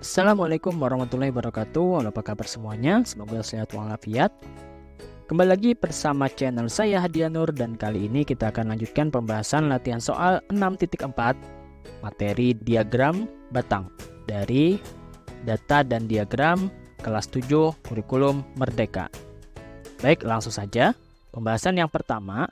Assalamualaikum warahmatullahi wabarakatuh. Halo, apa kabar semuanya? Semoga sehat walafiat. Kembali lagi bersama channel saya Hadianur, dan kali ini kita akan lanjutkan pembahasan latihan soal 6.4 materi diagram batang dari data dan diagram kelas 7 kurikulum Merdeka. Baik, langsung saja. Pembahasan yang pertama,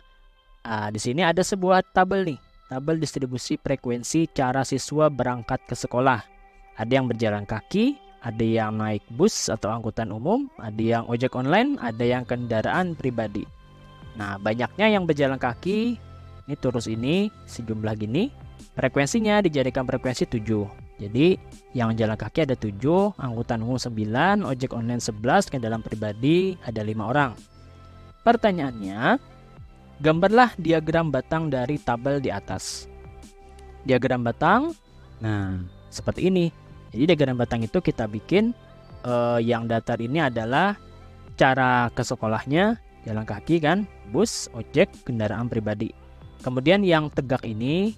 di sini ada sebuah tabel nih, tabel distribusi frekuensi cara siswa berangkat ke sekolah. Ada yang berjalan kaki, ada yang naik bus atau angkutan umum, ada yang ojek online, ada yang kendaraan pribadi. Nah, banyaknya yang berjalan kaki, ini terus ini, sejumlah gini, frekuensinya dijadikan frekuensi 7. Jadi, yang jalan kaki ada 7, angkutan umum 9, ojek online 11, kendaraan pribadi ada 5 orang. Pertanyaannya, gambarlah diagram batang dari tabel di atas. Diagram batang, nah, seperti ini. Jadi diagram batang itu kita bikin yang datar ini adalah cara ke sekolahnya, jalan kaki kan, bus, ojek, kendaraan pribadi. Kemudian yang tegak ini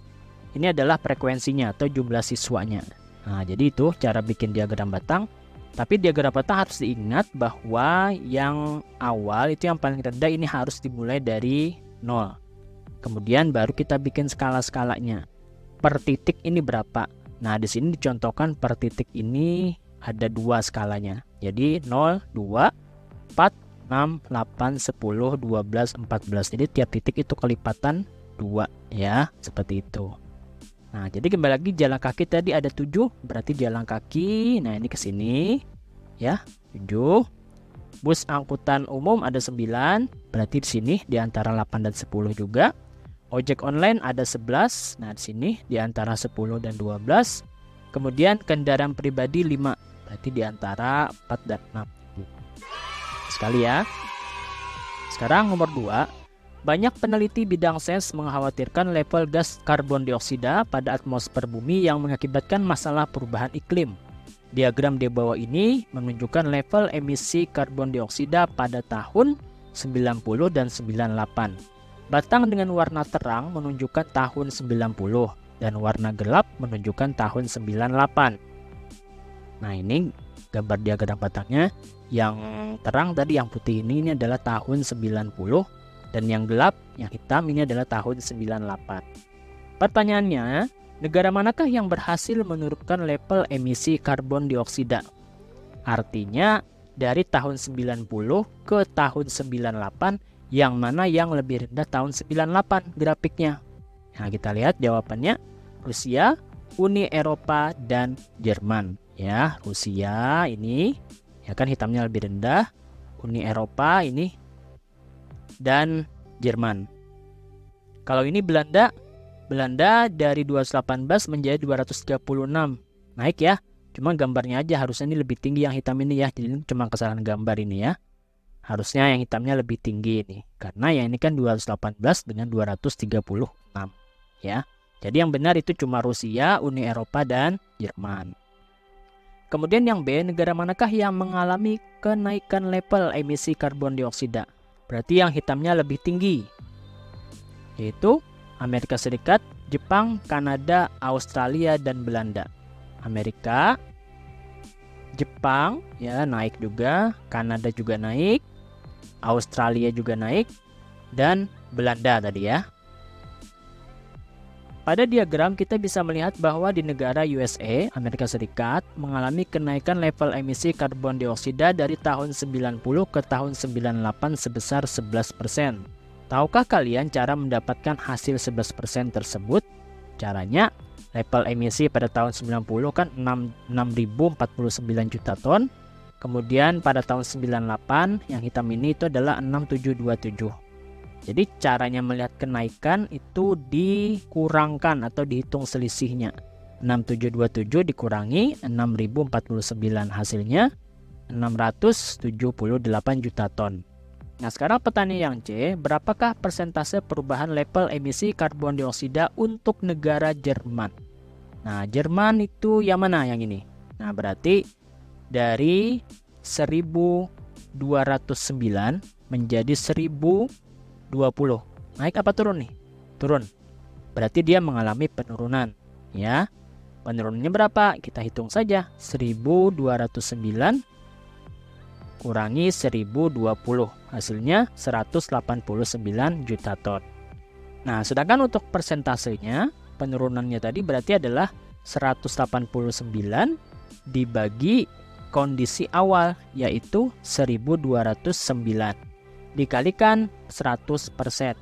adalah frekuensinya atau jumlah siswanya. Nah, jadi itu cara bikin diagram batang. Tapi diagram batang harus diingat bahwa yang awal itu yang paling rendah ini harus dimulai dari 0. Kemudian baru kita bikin skala-skalanya. Per titik ini berapa? Nah, di sini dicontohkan per titik ini ada 2 skalanya. Jadi 0, 2, 4, 6, 8, 10, 12, 14. Jadi tiap titik itu kelipatan 2 ya, seperti itu. Nah, jadi kembali lagi jalan kaki tadi ada 7, berarti jalan kaki. Nah, ini ke sini ya, 7. Bus angkutan umum ada 9, berarti di sini di antara 8 dan 10 juga. Ojek online ada 11, nah di sini di antara 10 dan 12. Kemudian kendaraan pribadi 5, berarti di antara 4 dan 6. Sekali ya. Sekarang nomor 2. Banyak peneliti bidang sains mengkhawatirkan level gas karbon dioksida pada atmosfer bumi yang mengakibatkan masalah perubahan iklim. Diagram di bawah ini menunjukkan level emisi karbon dioksida pada tahun 90 dan 98. Batang dengan warna terang menunjukkan tahun 90 dan warna gelap menunjukkan tahun 98. Nah, ini gambar diagram batangnya. Yang terang tadi yang putih ini adalah tahun 90 dan yang gelap yang hitam ini adalah tahun 98. Pertanyaannya, negara manakah yang berhasil menurunkan level emisi karbon dioksida? Artinya dari tahun 90 ke tahun 98, yang mana yang lebih rendah tahun 98 grafiknya. Nah, kita lihat jawabannya Rusia, Uni Eropa, dan Jerman. Ya, Rusia ini ya kan hitamnya lebih rendah, Uni Eropa ini, dan Jerman. Kalau ini Belanda dari 218 menjadi 236. Naik ya. Cuma gambarnya aja harusnya ini lebih tinggi yang hitam ini ya. Jadi ini cuma kesalahan gambar ini ya. Harusnya yang hitamnya lebih tinggi ini. Karena yang ini kan 218 dengan 236 ya. Jadi yang benar itu cuma Rusia, Uni Eropa, dan Jerman. Kemudian yang B, negara manakah yang mengalami kenaikan level emisi karbon dioksida? Berarti yang hitamnya lebih tinggi. Yaitu Amerika Serikat, Jepang, Kanada, Australia, dan Belanda. Amerika, Jepang ya naik juga, Kanada juga naik, Australia juga naik, dan Belanda tadi ya. Pada diagram kita bisa melihat bahwa di negara USA, Amerika Serikat, mengalami kenaikan level emisi karbon dioksida dari tahun 90 ke tahun 98 sebesar 11%. Tahukah kalian cara mendapatkan hasil 11% tersebut? Caranya, level emisi pada tahun 90 kan 6.049 juta ton. Kemudian pada tahun 98 yang hitam ini itu adalah 6727. Jadi caranya melihat kenaikan itu dikurangkan atau dihitung selisihnya. 6727 dikurangi 6049 hasilnya 678 juta ton. Nah, sekarang pertanyaan yang C, berapakah persentase perubahan level emisi karbon dioksida untuk negara Jerman? Nah, Jerman itu yang mana yang ini? Nah, berarti dari 1209 menjadi 1020. Naik apa turun nih? Turun. Berarti dia mengalami penurunan, ya. Penurunannya berapa? Kita hitung saja. 1209 kurangi 1020. Hasilnya 189 juta ton. Nah, sedangkan untuk persentasenya, penurunannya tadi berarti adalah 189 dibagi kondisi awal, yaitu 1209 dikalikan 100%.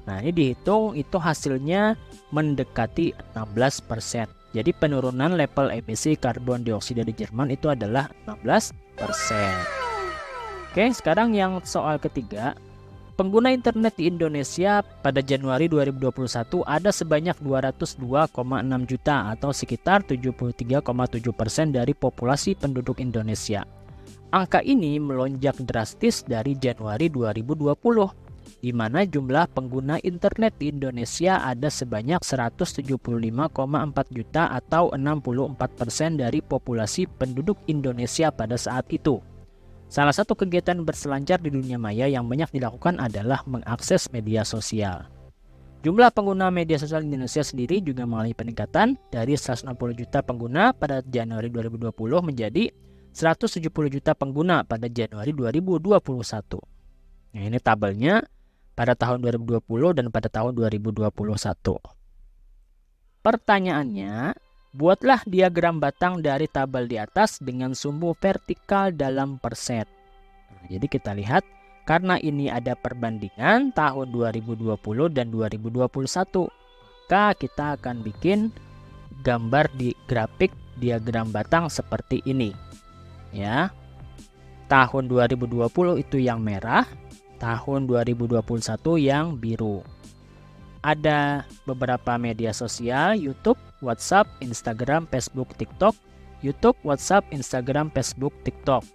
Nah, ini dihitung itu hasilnya mendekati 16%. Jadi penurunan level emisi karbon dioksida di Jerman itu adalah 16%. Oke, sekarang yang soal ketiga. Pengguna internet di Indonesia pada Januari 2021 ada sebanyak 202,6 juta atau sekitar 73,7% dari populasi penduduk Indonesia. Angka ini melonjak drastis dari Januari 2020, di mana jumlah pengguna internet di Indonesia ada sebanyak 175,4 juta atau 64% dari populasi penduduk Indonesia pada saat itu. Salah satu kegiatan berselancar di dunia maya yang banyak dilakukan adalah mengakses media sosial. Jumlah pengguna media sosial di Indonesia sendiri juga mengalami peningkatan dari 160 juta pengguna pada Januari 2020 menjadi 170 juta pengguna pada Januari 2021. Nah, ini tabelnya pada tahun 2020 dan pada tahun 2021. Pertanyaannya, buatlah diagram batang dari tabel di atas dengan sumbu vertikal dalam persen. Nah, jadi kita lihat, karena ini ada perbandingan tahun 2020 dan 2021, maka kita akan bikin gambar di grafik diagram batang seperti ini. Ya, tahun 2020 itu yang merah, tahun 2021 yang biru. Ada beberapa media sosial, YouTube, WhatsApp, Instagram, Facebook, TikTok. YouTube, WhatsApp, Instagram, Facebook, TikTok.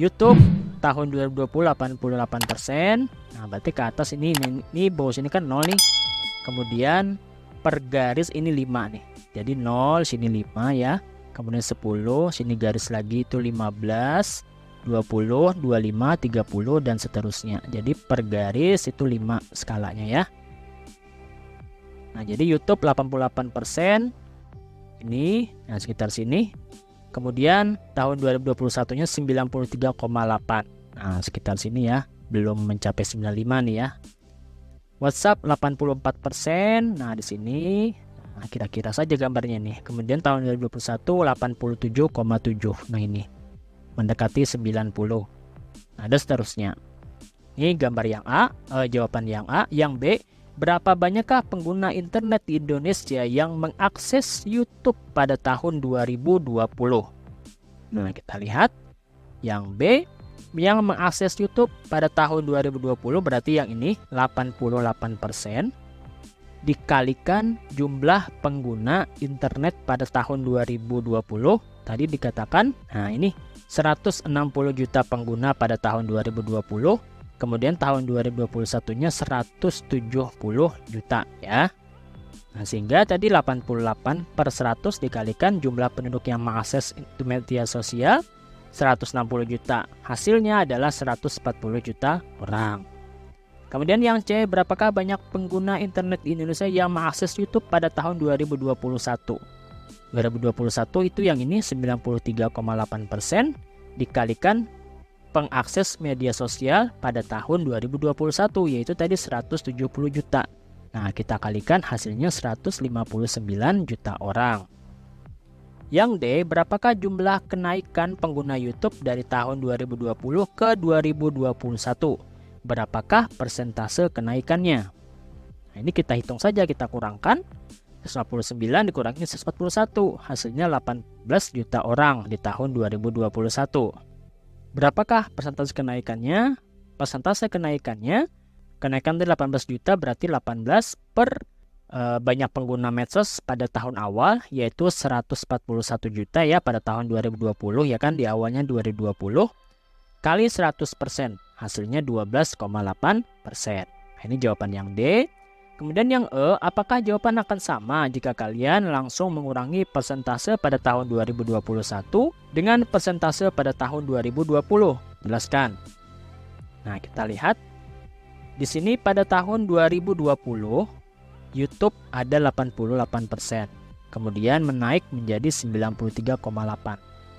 YouTube tahun 2020 88%. Nah, berarti ke atas ini bawah sini kan 0 nih. Kemudian per garis ini 5 nih. Jadi 0 sini 5 ya. Kemudian 10, sini garis lagi itu 15, 20, 25, 30 dan seterusnya. Jadi per garis itu 5 skalanya ya. Nah, jadi YouTube 88% ini, nah sekitar sini. Kemudian tahun 2021-nya 93,8. Nah, sekitar sini ya, belum mencapai 95 nih ya. WhatsApp 84%. Nah, di sini nah, kira-kira saja gambarnya nih. Kemudian tahun 2021 87,7. Nah, ini mendekati 90. Nah, dan seterusnya. Ini gambar yang A, jawaban yang A. Yang B, berapa banyakkah pengguna internet di Indonesia yang mengakses YouTube pada tahun 2020? Nah, kita lihat yang B, yang mengakses YouTube pada tahun 2020 berarti yang ini 88% dikalikan jumlah pengguna internet pada tahun 2020 tadi dikatakan, nah ini 160 juta pengguna pada tahun 2020. Kemudian tahun 2021-nya 170 juta ya. Nah, sehingga tadi 88/100 dikalikan jumlah penduduk yang mengakses media sosial 160 juta. Hasilnya adalah 140 juta orang. Kemudian yang C, berapakah banyak pengguna internet di Indonesia yang mengakses YouTube pada tahun 2021? 2021 itu yang ini 93,8% dikalikan pengakses media sosial pada tahun 2021 yaitu tadi 170 juta. Nah, kita kalikan hasilnya 159 juta orang. Yang D, berapakah jumlah kenaikan pengguna YouTube dari tahun 2020 ke 2021? Berapakah persentase kenaikannya? Nah, ini kita hitung saja, kita kurangkan 159 dikurangi 141, hasilnya 18 juta orang di tahun 2021. Berapakah persentase kenaikannya? Persentase kenaikannya, kenaikan dari 18 juta berarti 18 per banyak pengguna medsos pada tahun awal yaitu 141 juta ya pada tahun 2020 ya kan, di awalnya 2020 kali 100%, hasilnya 12,8%. Nah, ini jawaban yang D. Kemudian yang E, apakah jawaban akan sama jika kalian langsung mengurangi persentase pada tahun 2021 dengan persentase pada tahun 2020? Jelaskan. Nah, kita lihat di sini pada tahun 2020 YouTube ada 88%. kemudian menaik menjadi 93,8.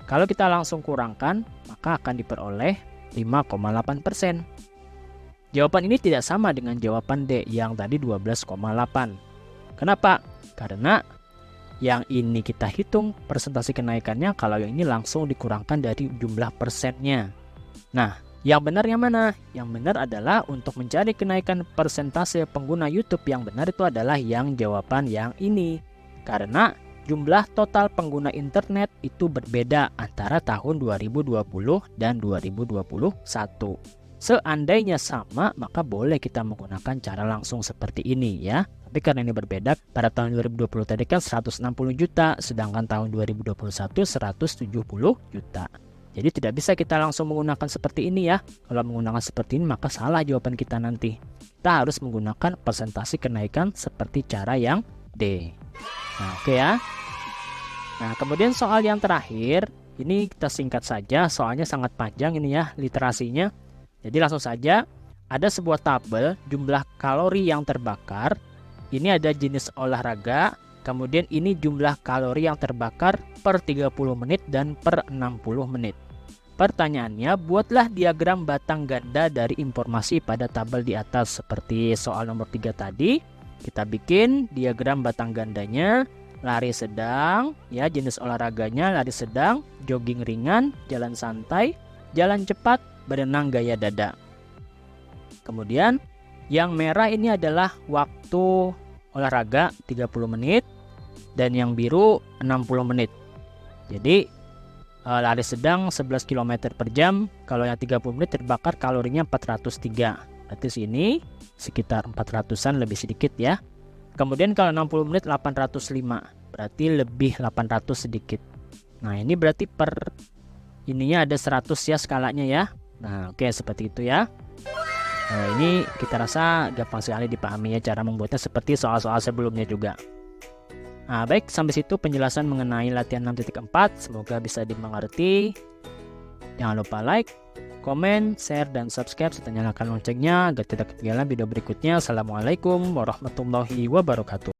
Kalau kita langsung kurangkan, maka akan diperoleh 5,8%. Jawaban ini tidak sama dengan jawaban D yang tadi 12,8. Kenapa? Karena yang ini kita hitung persentase kenaikannya, kalau yang ini langsung dikurangkan dari jumlah persennya. Nah, yang benar yang mana? Yang benar adalah untuk mencari kenaikan persentase pengguna YouTube yang benar itu adalah yang jawaban yang ini. Karena jumlah total pengguna internet itu berbeda antara tahun 2020 dan 2021. Seandainya sama, maka boleh kita menggunakan cara langsung seperti ini ya. Tapi karena ini berbeda, pada tahun 2020 tadi kan 160 juta, sedangkan tahun 2021 170 juta. Jadi tidak bisa kita langsung menggunakan seperti ini ya. Kalau menggunakan seperti ini maka salah jawaban kita nanti. Kita harus menggunakan persentase kenaikan seperti cara yang D. Nah, oke ya. Nah, kemudian soal yang terakhir, ini kita singkat saja, soalnya sangat panjang ini ya literasinya. Jadi langsung saja, ada sebuah tabel jumlah kalori yang terbakar. Ini ada jenis olahraga, kemudian ini jumlah kalori yang terbakar per 30 menit dan per 60 menit. Pertanyaannya, buatlah diagram batang ganda dari informasi pada tabel di atas. Seperti soal nomor 3 tadi, kita bikin diagram batang gandanya. Lari sedang, ya jenis olahraganya lari sedang, jogging ringan, jalan santai, jalan cepat, berenang gaya dada. Kemudian yang merah ini adalah waktu olahraga 30 menit dan yang biru 60 menit. Jadi lari sedang 11 km per jam, kalau yang 30 menit terbakar kalorinya 403. Berarti sini sekitar 400-an lebih sedikit ya. Kemudian kalau 60 menit 805, berarti lebih 800 sedikit. Nah, ini berarti per ininya ada 100 ya skalanya ya. Nah, oke seperti itu ya. Nah, ini kita rasa gampang sekali dipahami ya cara membuatnya seperti soal-soal sebelumnya juga. Nah, baik, sampai situ penjelasan mengenai latihan 6.4. Semoga bisa dimengerti. Jangan lupa like, komen, share, dan subscribe serta nyalakan loncengnya agar tidak ketinggalan video berikutnya. Assalamualaikum warahmatullahi wabarakatuh.